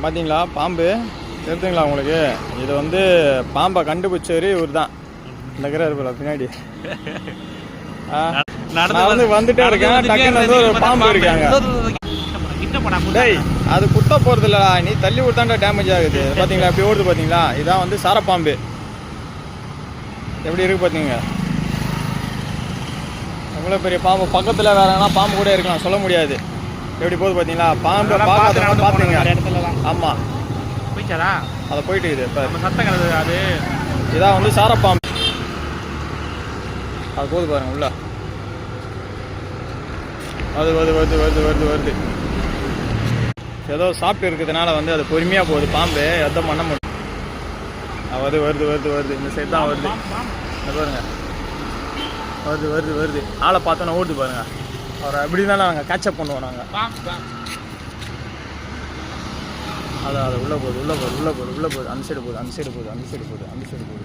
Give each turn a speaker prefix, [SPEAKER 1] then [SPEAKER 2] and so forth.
[SPEAKER 1] பார்த்தீங்களா பாம்பு தெரிஞ்சுங்களா உங்களுக்கு? இது வந்து பாம்பை கண்டுபிடிச்சவரு இவர் தான். இந்த கிரக பின்னாடி நான் வந்து வந்துட்டே இருக்கேன். டக்குன்னு வந்து ஒரு பாம்பு இருக்காங்க. டேய் அது குட்ட போகிறது இல்லடா, நீ தள்ளி விட்டாண்டா டேமேஜ் ஆகுது. பார்த்தீங்களா எப்படி ஓடுது பார்த்தீங்களா? இதான் வந்து சாரப்பாம்பு. எப்படி இருக்கு பார்த்தீங்க? எவ்வளோ பெரிய பாம்பு. பக்கத்தில் வேற எங்கன்னா பாம்பு கூட இருக்கலாம், சொல்ல முடியாது. எப்படி போகுது பார்த்தீங்களா? பாம்பை பார்க்காதவங்க பார்த்துங்க. ஆமாம்
[SPEAKER 2] போயிச்சாரா?
[SPEAKER 1] அதை போயிட்டு இது இப்போ
[SPEAKER 2] சத்தம் கிடது. அது
[SPEAKER 1] இதான் வந்து சாரப்பாம்பு. அது போகுது பாருங்க உள்ள. அது வருது வருது வருது வருது வருது. ஏதோ சாப்பிட்டு இருக்கிறதுனால வந்து அது பொறுமையாக போகுது. பாம்பு எதுவும் பண்ண முடியும். வருது வருது வருது வருது. இந்த சைடு தான் வருது. பாருங்க வருது வருது வருது. ஆளை பார்த்தோன்னா ஓடுது பாருங்க. அவரை அப்படி தானே நாங்கள் கேட்சப் பண்ணுவோம் நாங்கள். அதான் அது உள்ளே போகுது உள்ளே போகுது உள்ளே போகுது உள்ளே போகுது. அந்த சைடு போகுது அந்த சைடு போகுது அந்த சைடு போகுது அந்த சைடு போகுது.